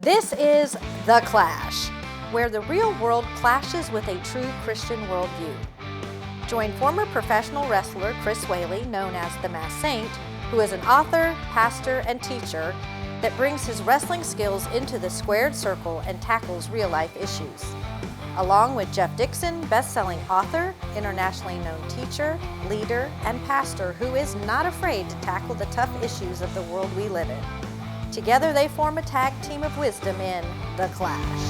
This is The Clash, where the real world clashes with a true Christian worldview. Join former professional wrestler Chris Whaley, known as the Masked Saint, who is an author, pastor, and teacher that brings his wrestling skills into the squared circle and tackles real-life issues. Along with Jeff Dixon, best-selling author, internationally known teacher, leader, and pastor who is not afraid to tackle the tough issues of the world we live in. Together they form a tag team of wisdom in The Clash.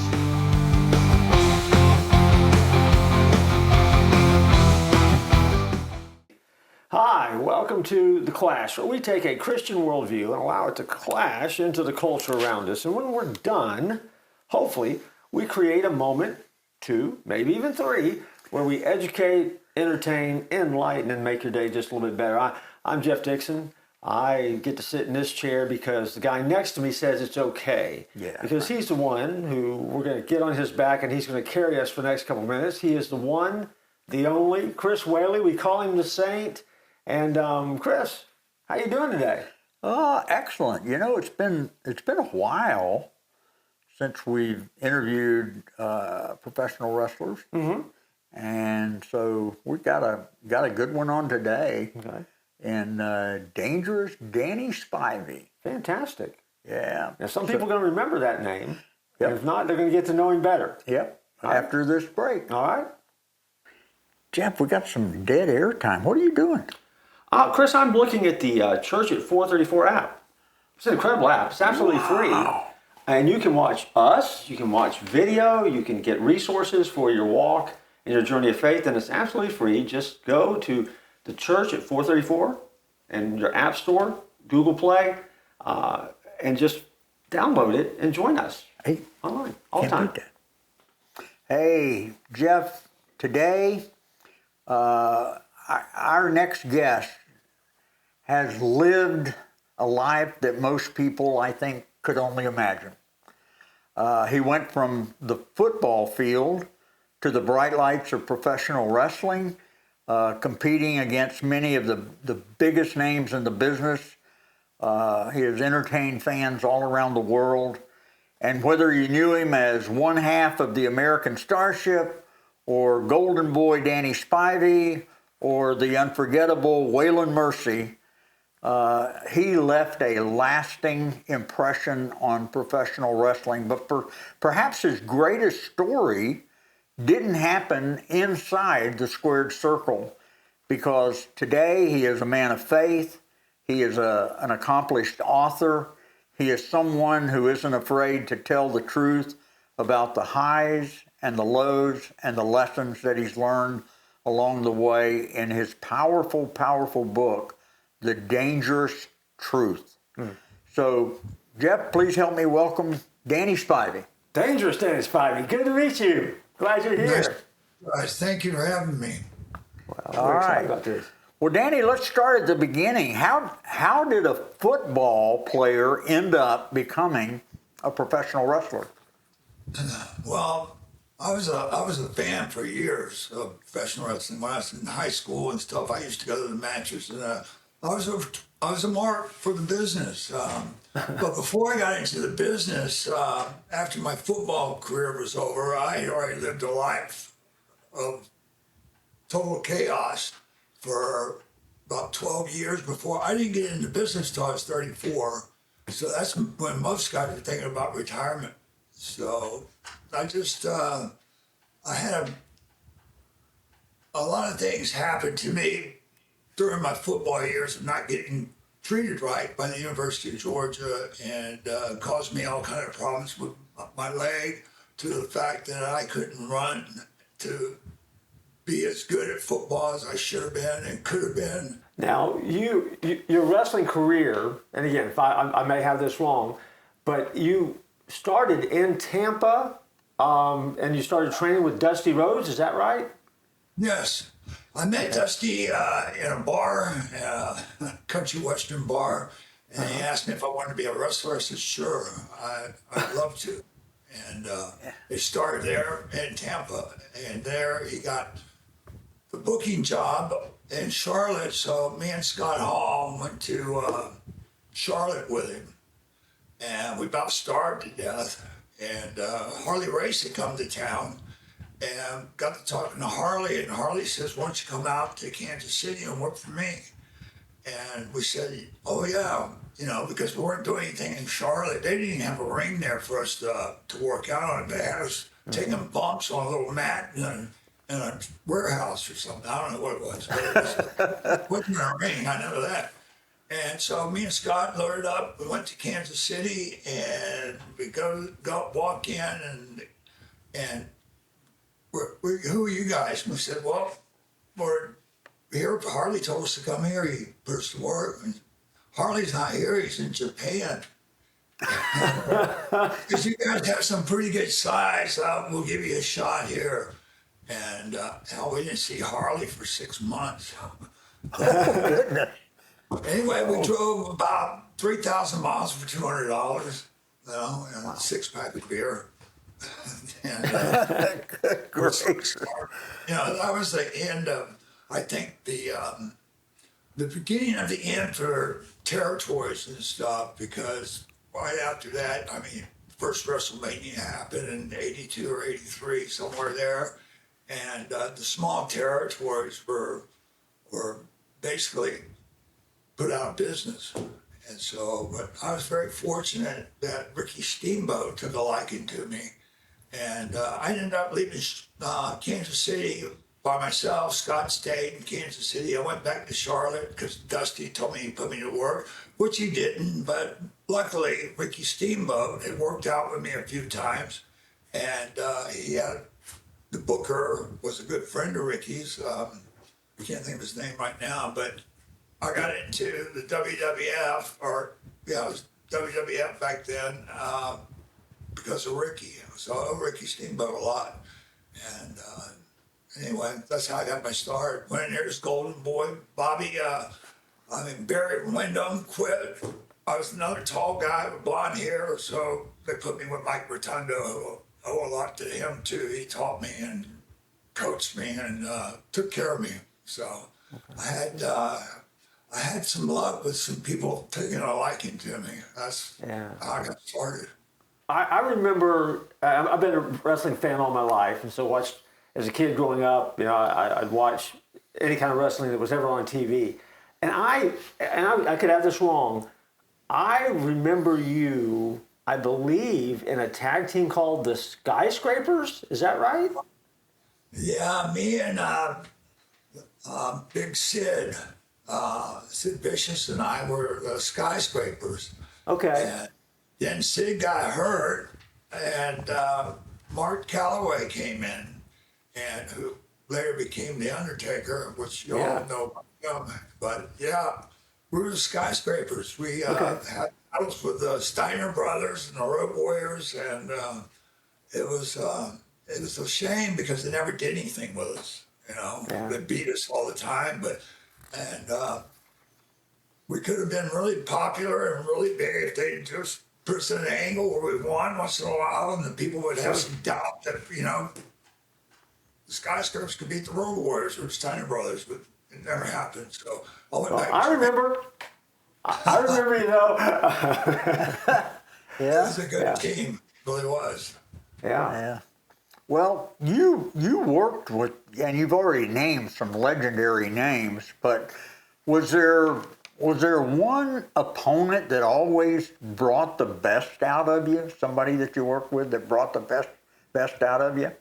Hi, welcome to The Clash, where we take a Christian worldview and allow it to clash into the culture around us. And when we're done, hopefully, we create a moment, 2, maybe even 3, where we educate, entertain, enlighten, and make your day just a little bit better. I'm Jeff Dixon. I get to sit in this chair because the guy next to me says it's okay. Yeah. Because he's the one who we're going to get on his back and he's going to carry us for the next couple of minutes. He is the one, the only, Chris Whaley. We call him the Saint. And Chris, how you doing today? Excellent. You know, it's been a while since we've interviewed professional wrestlers, and so we got a good one on today. Okay. And Dangerous Danny Spivey. Fantastic. Yeah. Now, some people are going to remember that name. Yep. And if not, they're going to get to know him better. Yep. All right. After this break. All right. Jeff, we got some dead air time. What are you doing? Chris, I'm looking at the Church at 434 app. It's an incredible app. It's absolutely free. And you can watch us, you can watch video, you can get resources for your walk and your journey of faith, and it's absolutely free. Just go to the Church at 434 and your app store, Google Play, and just download it and join us online all the time. Beat that. Hey, Jeff, today our next guest has lived a life that most people, I think, could only imagine. He went from the football field to the bright lights of professional wrestling, competing against many of the biggest names in the business. He has entertained fans all around the world. And whether you knew him as one half of the American Starship, or Golden Boy Danny Spivey, or the unforgettable Waylon Mercy, he left a lasting impression on professional wrestling. But perhaps his greatest story didn't happen inside the squared circle, because today he is a man of faith. He is an accomplished author. He is someone who isn't afraid to tell the truth about the highs and the lows and the lessons that he's learned along the way in his powerful, powerful book, The Dangerous Truth. So, Jeff, please help me welcome Danny Spivey. Dangerous Danny Spivey. Good to meet you. Glad you're here. Nice. Thank you for having me. Well, we're excited about this. Well, Danny, let's start at the beginning. How did a football player end up becoming a professional wrestler? Well, I was a fan for years of professional wrestling. When I was in high school and stuff, I used to go to the matches, and I was a mark for the business. But before I got into the business, after my football career was over, I had already lived a life of total chaos for about 12 years before. I didn't get into business until I was 34. So that's when most guys are thinking about retirement. So I just, I had a lot of things happen to me during my football years of not getting treated right by the University of Georgia, and caused me all kind of problems with my leg, to the fact that I couldn't run to be as good at football as I should have been and could have been. Now, your wrestling career, and again, if I may have this wrong, but you started in Tampa, and you started training with Dusty Rhodes, is that right? Yes. I met Dusty in a bar, a country western bar, and he asked me if I wanted to be a wrestler. I said, sure, I'd love to. And it started there in Tampa, and there he got the booking job in Charlotte. So me and Scott Hall went to Charlotte with him. and we about starved to death. And Harley Race had come to town and got to talking to Harley, and Harley says, "Why don't you come out to Kansas City and work for me?" And we said, "Oh yeah," because we weren't doing anything in Charlotte. They didn't even have a ring there for us to work out on. They had us taking bumps on a little mat in a warehouse or something. I don't know what it was, but it wasn't a ring. I know that. And so me and Scott loaded up. We went to Kansas City, and we go walk in, and who are you guys? And we said, "Well, we're here. Harley told us to come here. He put us to work. And Harley's not here. He's in Japan. Because you guys have some pretty good size. We'll give you a shot here." And we didn't see Harley for 6 months. Anyway, we drove about 3,000 miles for $200, and a 6-pack of beer. And, that was the end of, I think, the beginning of the end for territories and stuff, because right after that, first WrestleMania happened in 82 or 83, somewhere there. And the small territories were basically put out of business. And so, but I was very fortunate that Ricky Steamboat took a liking to me. And I ended up leaving Kansas City by myself. Scott stayed in Kansas City. I went back to Charlotte because Dusty told me he'd put me to work, which he didn't. But luckily, Ricky Steamboat had worked out with me a few times. And the booker was a good friend of Ricky's. I can't think of his name right now, but I got into the WWF, it was WWF back then, because of Ricky. So I owe Ricky Steamboat a lot. And anyway, that's how I got my start. Went in there as Golden Boy. Bobby, Barry Wyndham quit. I was another tall guy with blonde hair, so they put me with Mike Rotondo, who owe a lot to him too. He taught me and coached me and took care of me. So I had some luck with some people taking a liking to me. That's how I got started. I remember, I've been a wrestling fan all my life, and so watched, as a kid growing up, I'd watch any kind of wrestling that was ever on TV. And I could have this wrong, I remember you, I believe, in a tag team called the Skyscrapers. Is that right? Yeah, me and Big Sid, Sid Vicious and I were the Skyscrapers. Okay. And then Sid got hurt, and Mark Calloway came in, and who later became the Undertaker, which you all know. But yeah, we were the Skyscrapers. We had battles with the Steiner brothers and the Road Warriors, and it was a shame because they never did anything with us. They beat us all the time, and we could have been really popular and really big if they just put us in an angle where we won once in a while, and the people would have some doubt that the Skyscrapers could beat the Road Warriors or the Steiner brothers, but it never happened. So I went back. I remember. It was a good team. It really was. Yeah. Well, you worked with, and you've already named some legendary names, but was there one opponent that always brought the best out of you? Somebody that you worked with that brought the best out of you?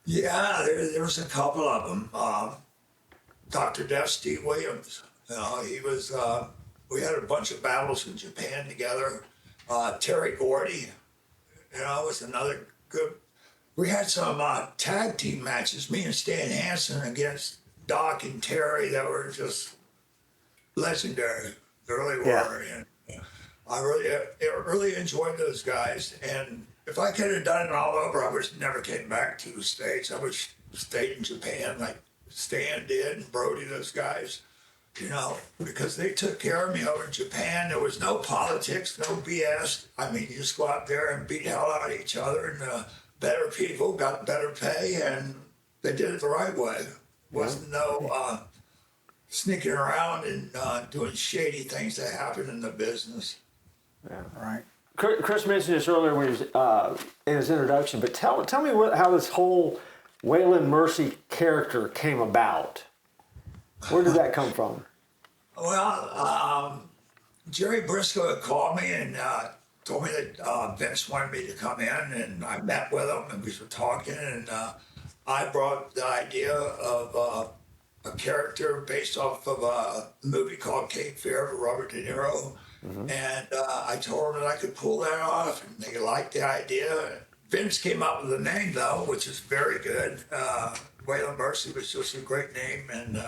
Yeah, there was a couple of them. Dr. Dusty Williams. He was. We had a bunch of battles in Japan together. Terry Gordy, was another good. We had some tag team matches, me and Stan Hansen against Doc and Terry, that were just legendary. They really were. Yeah. And I really enjoyed those guys. And if I could have done it all over, I would have never came back to the States. I would have stayed in Japan like Stan did and Brody, those guys, because they took care of me over in Japan. There was no politics, no BS. You just go out there and beat hell out of each other, and better people got better pay, and they did it the right way. Wasn't no sneaking around and doing shady things that happen in the business. Yeah, right. Chris mentioned this earlier when he was in his introduction, but tell me how this whole Waylon Mercy character came about. Where did that come from? Well, Jerry Briscoe had called me and told me that Vince wanted me to come in, and I met with him, and we were talking, and I brought the idea of a character based off of a movie called Cape Fear with Robert De Niro. And I told him that I could pull that off, and they liked the idea. Vince came up with a name, though, which is very good. Waylon Mercy was just a great name, and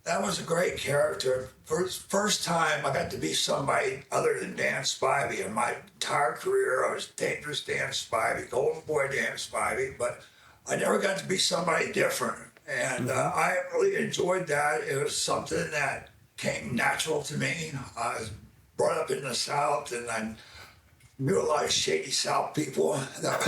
that was a great character. First time I got to be somebody other than Dan Spivey. In my entire career, I was Dangerous Dan Spivey, Golden Boy Dan Spivey, but I never got to be somebody different. And I really enjoyed that. It was something that came natural to me. I was brought up in the South, and I knew a lot of shady South people that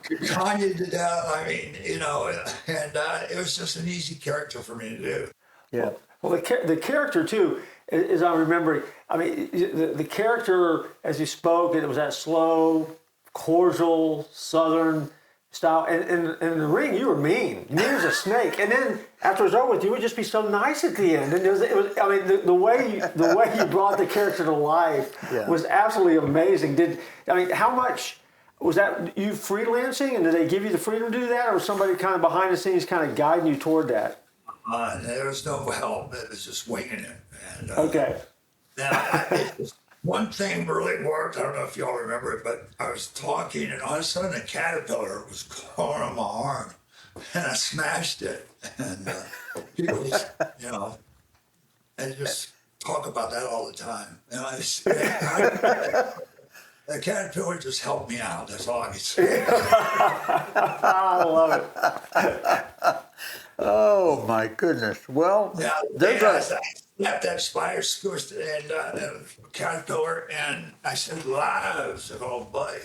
could con you to death. I mean, you know, and it was just an easy character for me to do. Yeah. Well, the character too, as I remember, I mean, the character as he spoke, it was that slow, cordial, Southern style. And in the ring, you were mean. Mean as a snake. And then after it was over with, you would just be so nice at the end. And it was I mean, the way you brought the character to life was absolutely amazing. How much was that you freelancing, and did they give you the freedom to do that, or was somebody kind of behind the scenes kind of guiding you toward that? There was no help. It was just winging it. And, Okay. One thing really worked. I don't know if y'all remember it, but I was talking, and all of a sudden a caterpillar was crawling on my arm, and I smashed it. And people just, you know, and just talk about that all the time. And the caterpillar just helped me out. That's all I can say. I love it. Oh my goodness! Well, I snapped that spider, squished it, and caterpillar, and I said, "Lives of old buddy,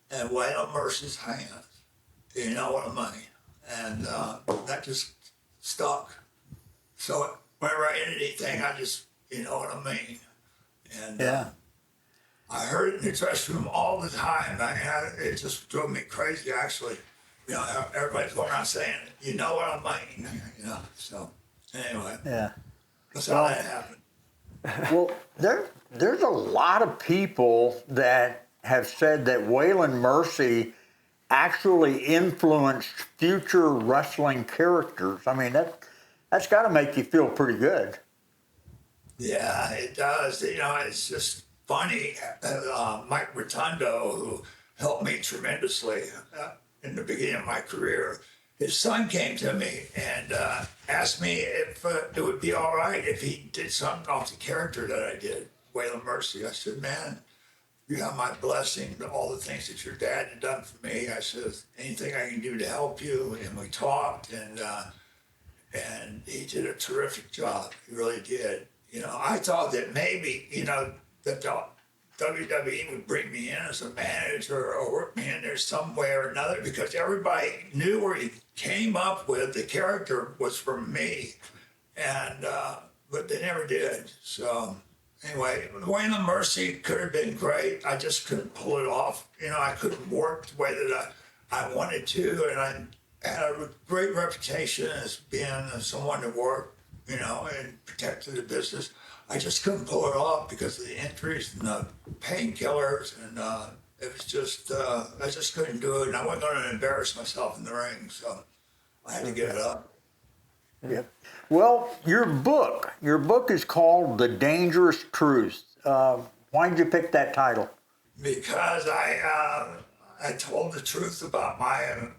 and Waylon Mercy's hands." You know what I mean? And that just stuck. So whenever I did anything, I just, you know what I mean? And I heard it in the dressing room all the time. It just drove me crazy, actually. You know, everybody's going around saying, "You know what I mean?" You know. So anyway, that's how that happened. Well, there's a lot of people that have said that Waylon Mercy actually influenced future wrestling characters. I mean, that's got to make you feel pretty good. Yeah, it does. You know, it's just funny. Mike Rotondo, who helped me tremendously in the beginning of my career, his son came to me and asked me if it would be all right if he did something off the character that I did, Waylon Mercy. I said, "Man, you have my blessing, all the things that your dad had done for me." I said, "Anything I can do to help you." And we talked, and he did a terrific job. He really did. You know, I thought that maybe, you know, that the WWE would bring me in as a manager or work me in there some way or another, because everybody knew where he came up with the character was from me, and but they never did. So anyway, Waylon Mercy could have been great. I just couldn't pull it off. You know, I couldn't work the way that I wanted to, and I had a great reputation as being someone to work, you know, and protected the business. I just couldn't pull it off because of the injuries and the painkillers, and it was just, I just couldn't do it, and I wasn't going to embarrass myself in the ring, so I had to give it up. Yeah. Well, your book is called The Dangerous Truth. Why did you pick that title? Because I told the truth about my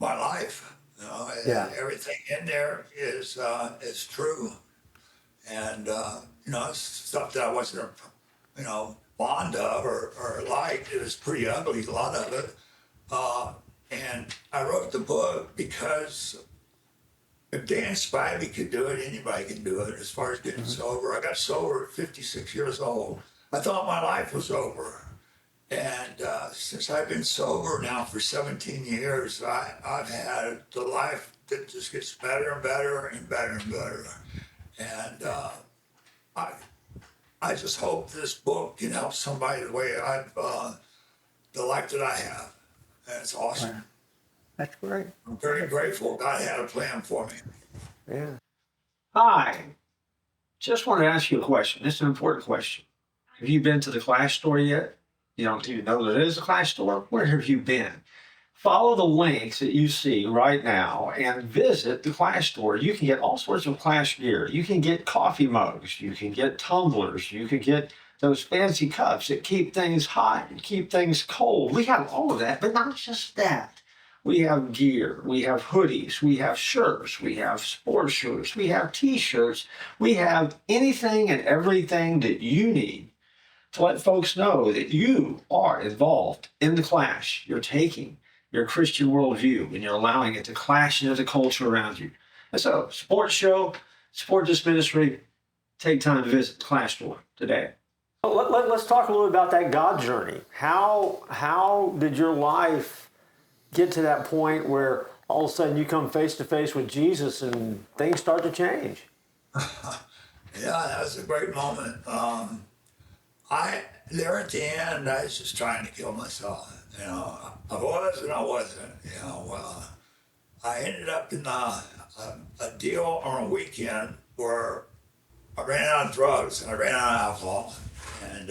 life. You know, everything in there is true. And, you know, it's stuff that I wasn't, you know, fond of or liked. It was pretty ugly, a lot of it. And I wrote the book because if Dan Spivey could do it, anybody can do it as far as getting sober. I got sober at 56 years old. I thought my life was over. And since I've been sober now for 17 years, I've had the life that just gets better and better and better and better. And I just hope this book can help somebody the way the life that I have. And it's awesome. That's great. I'm very grateful God had a plan for me. Yeah. Hi. Just want to ask you a question. This is an important question. Have you been to the Clash store yet? You don't even know that it is a Clash store? Where have you been? Follow the links that you see right now and visit the Clash store. You can get all sorts of Clash gear. You can get coffee mugs. You can get tumblers. You can get those fancy cups that keep things hot and keep things cold. We have all of that, but not just that. We have gear, we have hoodies, we have shirts, we have sports shirts, we have t-shirts, we have anything and everything that you need to let folks know that you are involved in the Clash. You're taking your Christian worldview and you're allowing it to clash into the culture around you. And so, support the show, support this ministry, take time to visit the Clash store today. Let's talk a little about that God journey. How did your life get to that point where all of a sudden you come face to face with Jesus and things start to change? Yeah, that was a great moment. There at the end, I was just trying to kill myself. You know, I was and I wasn't. You know, I ended up in a deal on a weekend where I ran out of drugs and I ran out of alcohol, and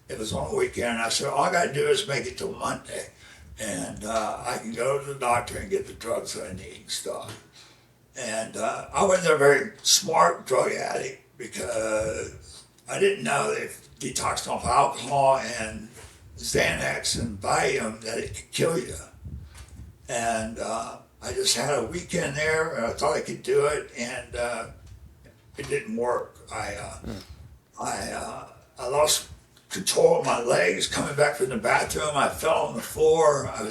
it was on a weekend. I said, all I got to do is make it till Monday, and I can go to the doctor and get the drugs that I need and stuff. And I wasn't a very smart drug addict because I didn't know that if detoxing off alcohol and Xanax and Valium that it could kill you. And I just had a weekend there and I thought I could do it, and it didn't work. I lost control of my legs coming back from the bathroom. I fell on the floor. I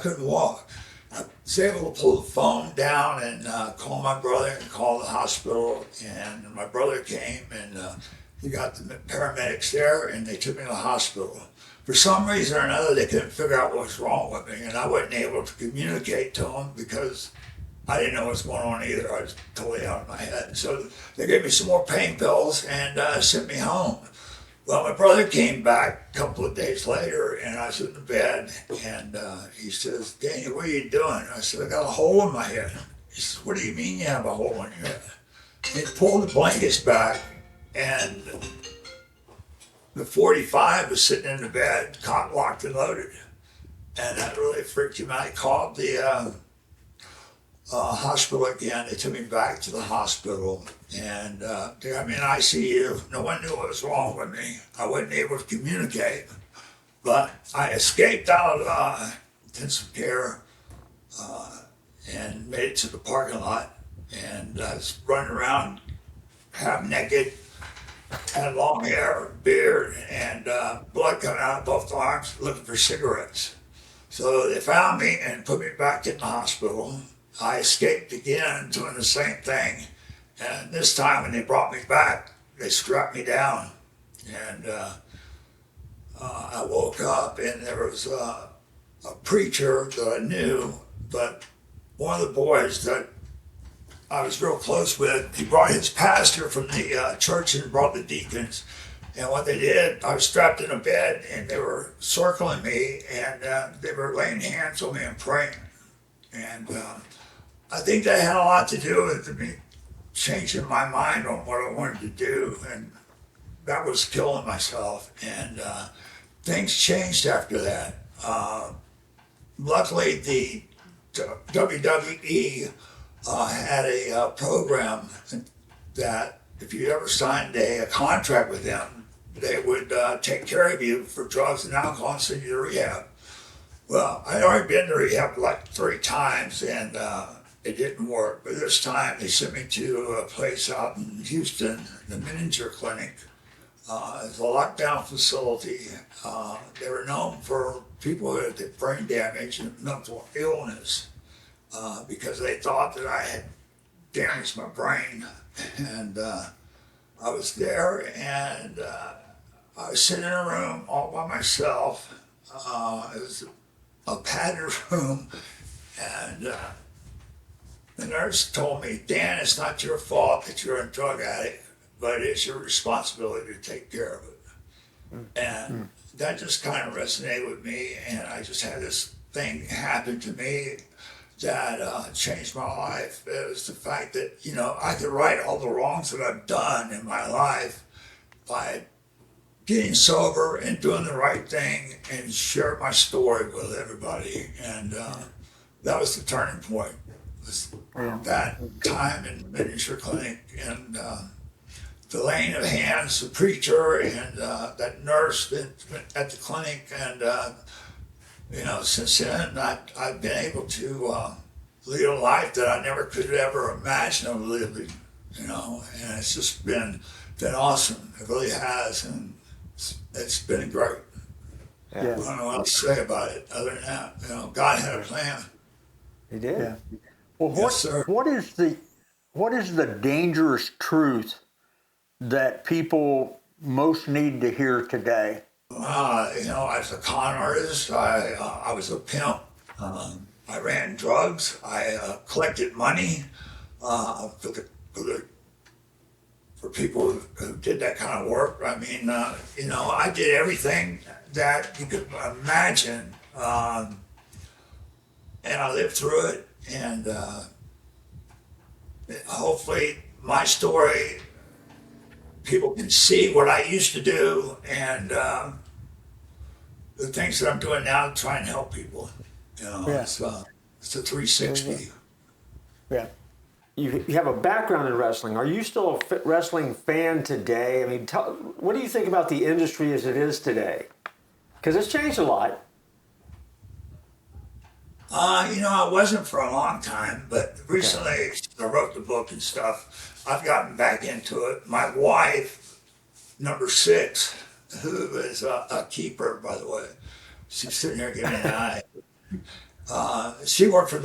couldn't walk. I was able to pull the phone down and call my brother and call the hospital. And my brother came and he got the paramedics there and they took me to the hospital. For some reason or another, they couldn't figure out what was wrong with me, and I wasn't able to communicate to them because I didn't know what was going on either. I was totally out of my head. So they gave me some more pain pills and sent me home. Well, my brother came back a couple of days later, and I was in the bed, and he says, Daniel, what are you doing? I said, I got a hole in my head. He says, what do you mean you have a hole in your head? He pulled the blankets back, and the .45 was sitting in the bed, cock locked and loaded. And that really freaked him out. He called the hospital again. They took me back to the hospital, and they got me in ICU. No one knew what was wrong with me. I wasn't able to communicate, but I escaped out of intensive care and made it to the parking lot. And I was running around half naked, had long hair, beard, and blood coming out of both arms, looking for cigarettes. So they found me and put me back in the hospital. I escaped again, doing the same thing. And this time when they brought me back, they strapped me down. And I woke up and there was a preacher that I knew, but one of the boys that I was real close with, he brought his pastor from the church and brought the deacons. And what they did, I was strapped in a bed and they were circling me and they were laying hands on me and praying. And I think that had a lot to do with me changing my mind on what I wanted to do. And that was killing myself. And things changed after that. Luckily, the WWE had a program that if you ever signed a contract with them, they would take care of you for drugs and alcohol and send you to rehab. Well, I'd already been to rehab like 3 times and it didn't work. But this time they sent me to a place out in Houston, the Menninger Clinic. It's a lockdown facility. They were known for people with brain damage and mental illness. Because they thought that I had damaged my brain. And I was there and I was sitting in a room all by myself. It was a padded room, and the nurse told me, Dan, it's not your fault that you're a drug addict. but it's your responsibility to take care of it. And that just kind of resonated with me, and I just had this thing happen to me that changed my life. It was the fact that, you know, I could right all the wrongs that I've done in my life by getting sober and doing the right thing and share my story with everybody. And that was the turning point, was that time in the miniature clinic, and the laying of hands, the preacher, and that nurse at the clinic. And, you know, since then, I've been able to lead a life that I never could ever imagine of living, you know, and it's just been awesome. It really has, and it's been great. I don't know what to say about it other than that. You know, God had a plan. He did. Yeah. Well, Yes, sir. what is the dangerous truth that people most need to hear today? You know, I was a con artist. I was a pimp. I ran drugs. I collected money for people who did that kind of work. I mean, you know, I did everything that you could imagine, and I lived through it. And hopefully, my story, people can see what I used to do, and the things that I'm doing now to try and help people. You know, it's a 360. Yeah. You have a background in wrestling. Are you still a wrestling fan today? I mean, what do you think about the industry as it is today? Because it's changed a lot. You know, I wasn't for a long time, but recently I wrote the book and stuff. I've gotten back into it. My wife, number 6, who is a keeper, by the way, she's sitting there giving me an eye. She worked for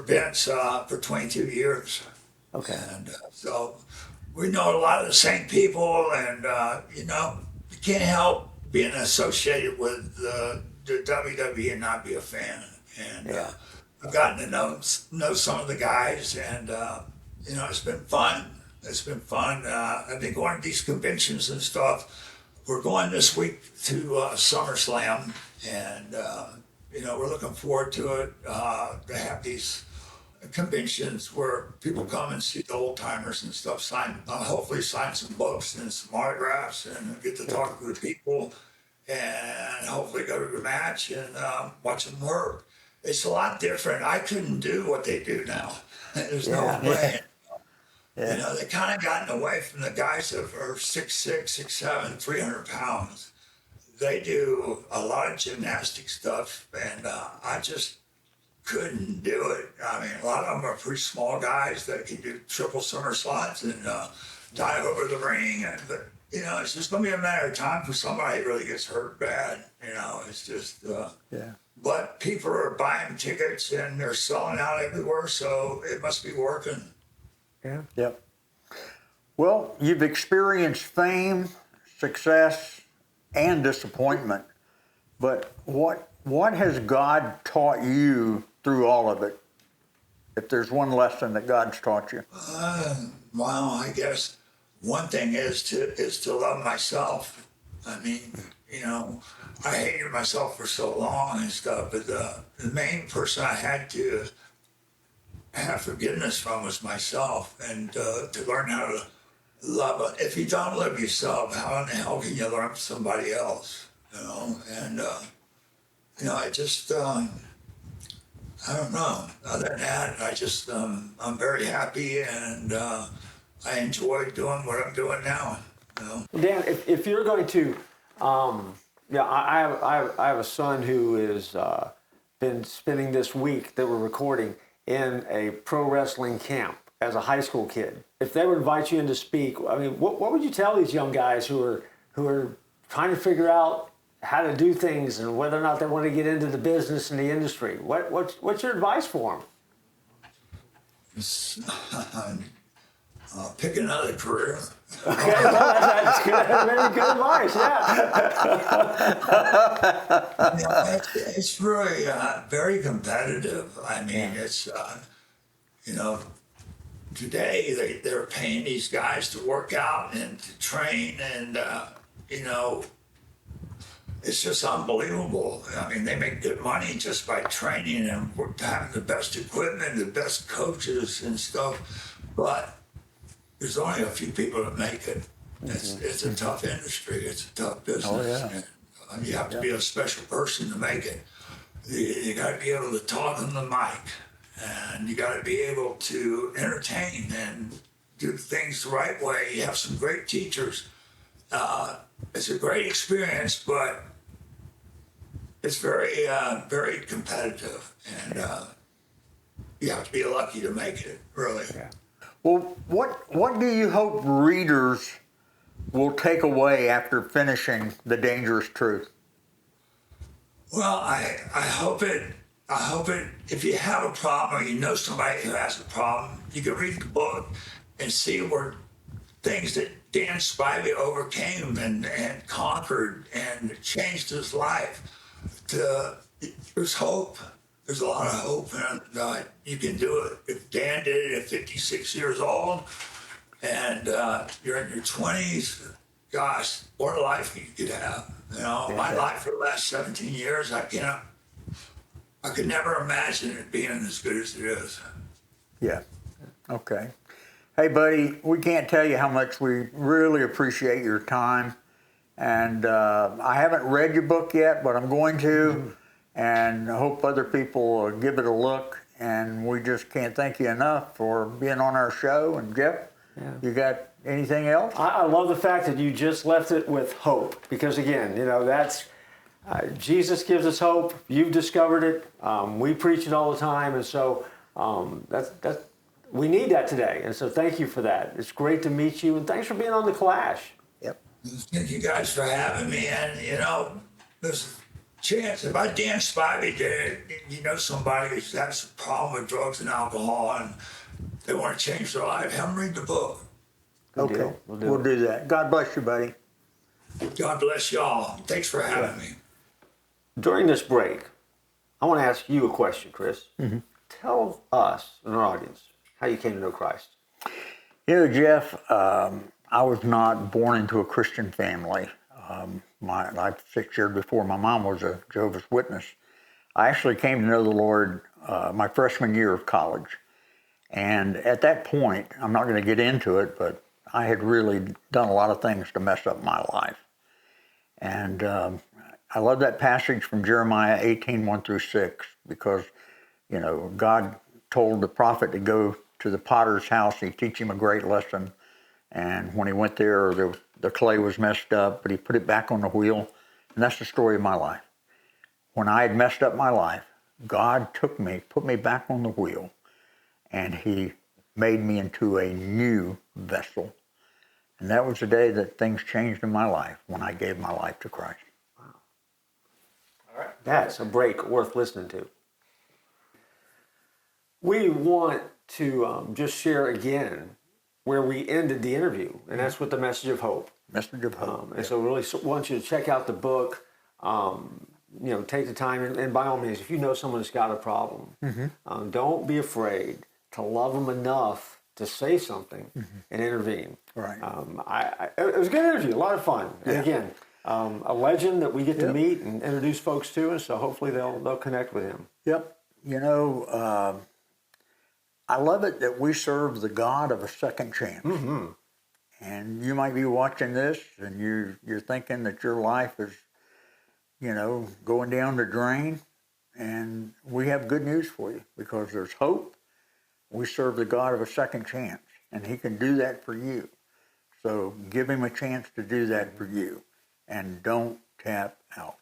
Vince for 22 years. Okay. And so we know a lot of the same people, and you know, you can't help being associated with the WWE and not be a fan. And I've gotten to know some of the guys, and you know, it's been fun. It's been fun. I've been going to these conventions and stuff. We're going this week to SummerSlam, and you know, we're looking forward to it. They have these conventions where people come and see the old timers and stuff, hopefully sign some books and some autographs, and get to talk to the people, and hopefully go to the match and watch them work. It's a lot different. I couldn't do what they do now. There's no way. You know, they kind of gotten away from the guys that are 6'6", 6'7", 300 pounds. They do a lot of gymnastic stuff, and I just couldn't do it. I mean, a lot of them are pretty small guys that can do triple somersaults and dive over the ring. But, you know, it's just going to be a matter of time for somebody who really gets hurt bad. You know, it's just, but people are buying tickets and they're selling out everywhere, so it must be working. Yeah. Yep. Well, you've experienced fame, success, and disappointment, but what has God taught you through all of it? If there's one lesson that God's taught you. Well, I guess one thing is to love myself. I mean, you know, I hated myself for so long and stuff, but the main person I had to have forgiveness from was myself, and to learn how to love. If you don't love yourself, how in the hell can you love somebody else? You know, and you know, I just I don't know. Other than that, I just I'm very happy, and I enjoy doing what I'm doing now. You know? Dan, if you're going to, I have a son who is been spending this week that we're recording in a pro wrestling camp as a high school kid. If they would invite you in to speak, I mean, what would you tell these young guys who are trying to figure out how to do things and whether or not they want to get into the business and the industry? What's your advice for them? Pick another career. Okay, well, that's good. That's very good advice. Yeah. It's really very competitive. I mean, it's you know, today they're paying these guys to work out and to train, and you know, it's just unbelievable. I mean, they make good money just by training and having the best equipment, the best coaches and stuff. But there's only a few people that make it. It's a tough industry. It's a tough business. Oh, yeah. And you have to be a special person to make it. You got to be able to talk on the mic, and you got to be able to entertain and do things the right way. You have some great teachers. It's a great experience, but it's very, very competitive, and you have to be lucky to make it, really. Yeah. Well, what do you hope readers will take away after finishing The Dangerous Truth? Well, I hope it. If you have a problem or you know somebody who has a problem, you can read the book and see where things that Dan Spivey overcame and conquered and changed his life. There's hope. There's a lot of hope, and you can do it. If Dan did it at 56 years old, and you're in your 20s, gosh, what a life you could have. You know, my life for the last 17 years, I could never imagine it being as good as it is. Yeah. Okay. Hey, buddy, we can't tell you how much we really appreciate your time. And I haven't read your book yet, but I'm going to, and I hope other people will give it a look. And we just can't thank you enough for being on our show. And Jeff, you got anything else? I love the fact that you just left it with hope, because again, you know, that's Jesus gives us hope. You've discovered it. We preach it all the time, and so that's we need that today. And so thank you for that. It's great to meet you, and thanks for being on The Clash. Yep. Thank you guys for having me. And you know, there's a chance if I Dan Spivey did it, you know, somebody who has a problem with drugs and alcohol and they want to change their life, have them read the book. Okay. Deal. We'll do that. God bless you, buddy. God bless y'all. Thanks for having me. During this break, I want to ask you a question, Chris. Tell us and our audience how you came to know Christ. You know, Jeff, I was not born into a Christian family. Like 6 years before, my mom was a Jehovah's Witness. I actually came to know the Lord my freshman year of college. And at that point, I'm not going to get into it, but I had really done a lot of things to mess up my life. And I love that passage from Jeremiah 18:1-6, because, you know, God told the prophet to go to the potter's house. He'd teach him a great lesson. And when he went there, the clay was messed up, but he put it back on the wheel. And that's the story of my life. When I had messed up my life, God took me, put me back on the wheel, and he made me into a new vessel. And that was the day that things changed in my life, when I gave my life to Christ. Wow. All right. That's a break worth listening to. We want to just share again where we ended the interview, and that's with the message of hope. Message of hope. And so really want you to check out the book, you know, take the time, and by all means, if you know someone that's got a problem, don't be afraid to love them enough to say something and intervene. Right. It was a good interview, a lot of fun. And again, a legend that we get to meet and introduce folks to, and so hopefully they'll connect with him. Yep. You know, I love it that we serve the God of a second chance. And you might be watching this and you're thinking that your life is, you know, going down the drain. And we have good news for you, because there's hope. We serve the God of a second chance, and he can do that for you. So give him a chance to do that for you, and don't tap out.